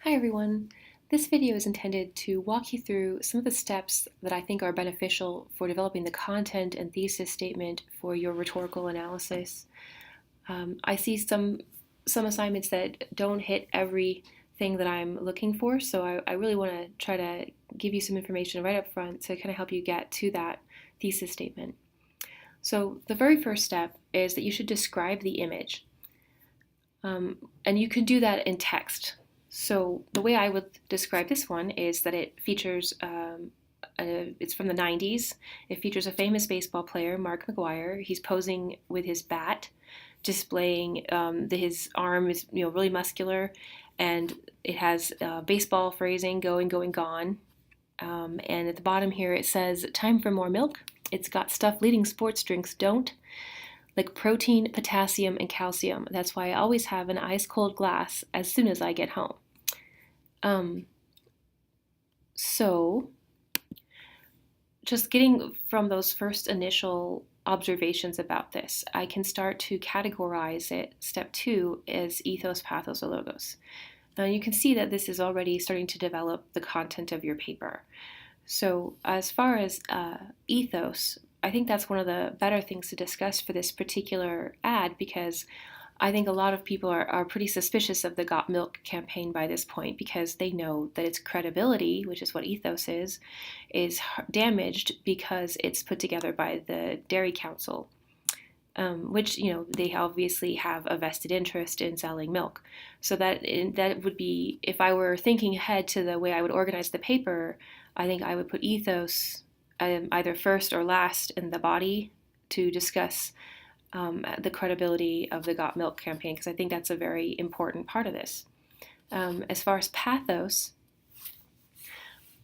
Hi everyone. This video is intended to walk you through some of the steps that I think are beneficial for developing the content and thesis statement for your rhetorical analysis. I see some assignments that don't hit everything that I'm looking for, so I really want to try to give you some information right up front to kind of help you get to that thesis statement. So the very first step is that you should describe the image. And you can do that in text. So the way I would describe this one is that it features, it's from the 90s. It features a famous baseball player, Mark McGwire. He's posing with his bat, displaying his arm is really muscular, and it has baseball phrasing, going, going, gone. And at the bottom here it says, time for more milk. It's got stuff leading sports drinks don't, like protein, potassium, and calcium. That's why I always have an ice cold glass as soon as I get home. So just getting from those first initial observations about this, I can start to categorize it. Step 2 is ethos, pathos, or logos. Now you can see that this is already starting to develop the content of your paper. So as far as ethos, I think that's one of the better things to discuss for this particular ad, because I think a lot of people are pretty suspicious of the Got Milk campaign by this point, because they know that its credibility, which is what ethos is damaged because it's put together by the Dairy Council, which, they obviously have a vested interest in selling milk. So that would be, if I were thinking ahead to the way I would organize the paper, I think I would put ethos either first or last in the body to discuss the credibility of the Got Milk campaign, because I think that's a very important part of this. As far as pathos,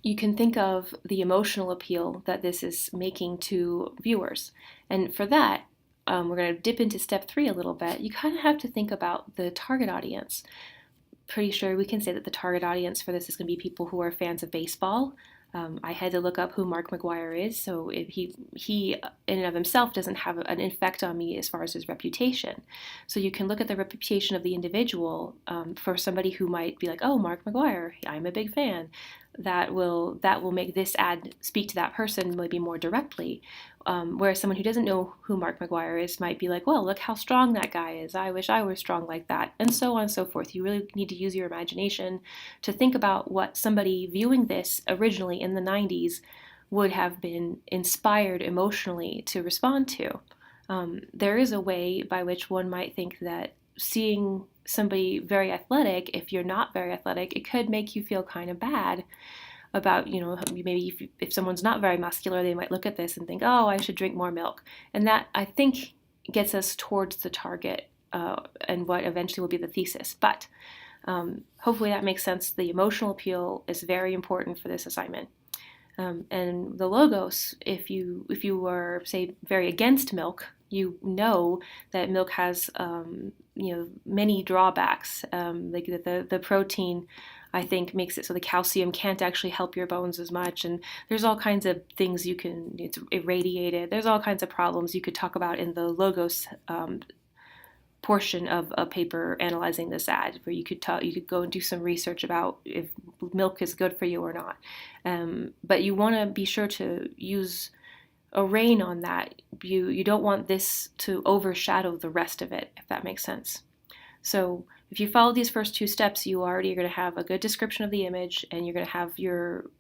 you can think of the emotional appeal that this is making to viewers. And for that, we're going to dip into step 3 a little bit. You kind of have to think about the target audience. Pretty sure we can say that the target audience for this is going to be people who are fans of baseball. I had to look up who Mark McGwire is, so if he in and of himself doesn't have an effect on me as far as his reputation. So you can look at the reputation of the individual for somebody who might be like, oh, Mark McGwire, I'm a big fan. That will make this ad speak to that person maybe more directly. Whereas someone who doesn't know who Mark McGwire is might be like, well, look how strong that guy is. I wish I was strong like that, and so on and so forth. You really need to use your imagination to think about what somebody viewing this originally in the 90s would have been inspired emotionally to respond to. There is a way by which one might think that seeing somebody very athletic, if you're not very athletic, it could make you feel kind of bad about, maybe if someone's not very muscular, they might look at this and think, oh, I should drink more milk. And that, I think, gets us towards the target and what eventually will be the thesis. But hopefully that makes sense. The emotional appeal is very important for this assignment. And the logos, if you were, say, very against milk, you know that milk has many drawbacks. Like the protein, I think, makes it so the calcium can't actually help your bones as much, and there's all kinds of things it's irradiated. There's all kinds of problems you could talk about in the logos portion of a paper analyzing this ad, where you could go and do some research about if milk is good for you or not. But you want to be sure to use a rein on that. You don't want this to overshadow the rest of it, if that makes sense. So if you follow these first 2 steps, you already are going to have a good description of the image, and you're going to have your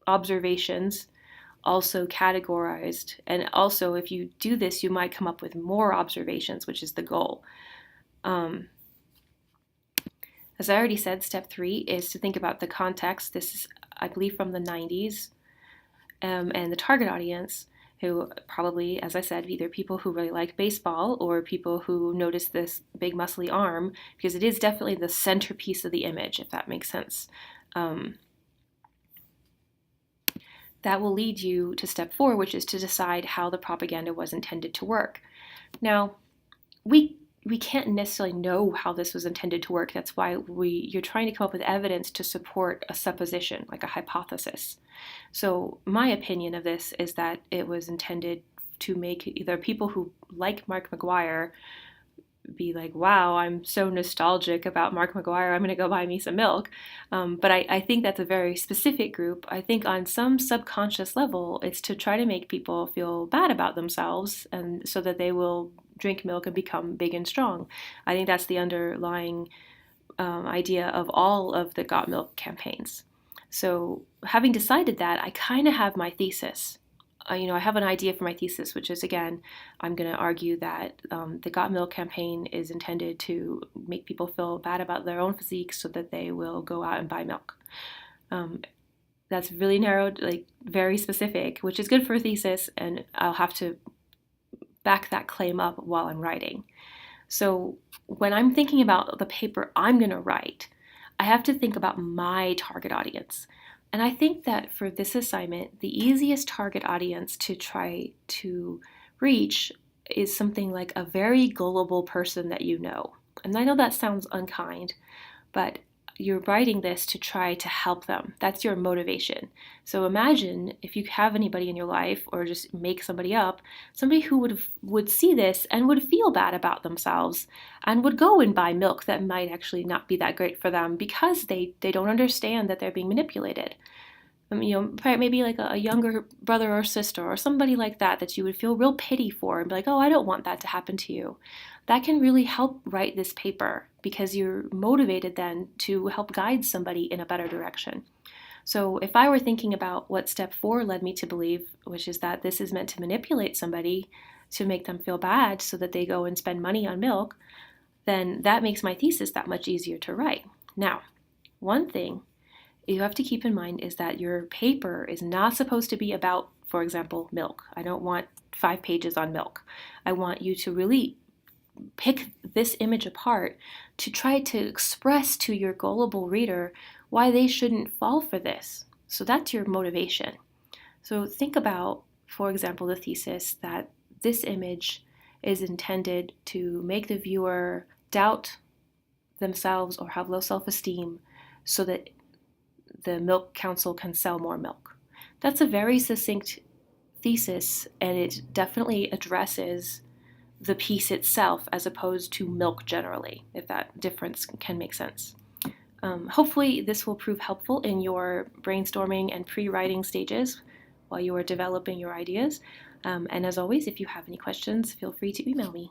observations also categorized. And also, if you do this, you might come up with more observations, which is the goal. As I already said, step 3 is to think about the context. This is, I believe, from the 90s, and the target audience, who probably, as I said, either people who really like baseball or people who notice this big muscly arm, because it is definitely the centerpiece of the image, if that makes sense. That will lead you to step 4, which is to decide how the propaganda was intended to work. Now, we can't necessarily know how this was intended to work. That's why you're trying to come up with evidence to support a supposition, like a hypothesis. So my opinion of this is that it was intended to make either people who like Mark McGwire be like, wow, I'm so nostalgic about Mark McGuire, I'm going to go buy me some milk. But I think that's a very specific group. I think on some subconscious level, it's to try to make people feel bad about themselves and so that they will drink milk and become big and strong. I think that's the underlying idea of all of the Got Milk campaigns. So, having decided that, I kind of have my thesis. I have an idea for my thesis, which is again, I'm going to argue that the Got Milk campaign is intended to make people feel bad about their own physique so that they will go out and buy milk. Um, that's really narrowed, like very specific, which is good for a thesis, and I'll have to back that claim up while I'm writing. So when I'm thinking about the paper I'm going to write, I have to think about my target audience. And I think that for this assignment, the easiest target audience to try to reach is something like a very gullible person that you know. And I know that sounds unkind, but you're writing this to try to help them. That's your motivation. So imagine if you have anybody in your life, or just make somebody up, somebody who would see this and would feel bad about themselves and would go and buy milk that might actually not be that great for them because they don't understand that they're being manipulated. Maybe like a younger brother or sister or somebody like that you would feel real pity for and be like, oh, I don't want that to happen to you. That can really help write this paper because you're motivated then to help guide somebody in a better direction. So if I were thinking about what step 4 led me to believe, which is that this is meant to manipulate somebody to make them feel bad so that they go and spend money on milk, then that makes my thesis that much easier to write. Now, one thing you have to keep in mind is that your paper is not supposed to be about, for example, milk. I don't want 5 pages on milk. I want you to really pick this image apart to try to express to your gullible reader why they shouldn't fall for this. So that's your motivation. So think about, for example, the thesis that this image is intended to make the viewer doubt themselves or have low self-esteem so that the Milk Council can sell more milk. That's a very succinct thesis, and it definitely addresses the piece itself as opposed to milk generally, if that difference can make sense. Hopefully this will prove helpful in your brainstorming and pre-writing stages while you are developing your ideas. And as always, if you have any questions, feel free to email me.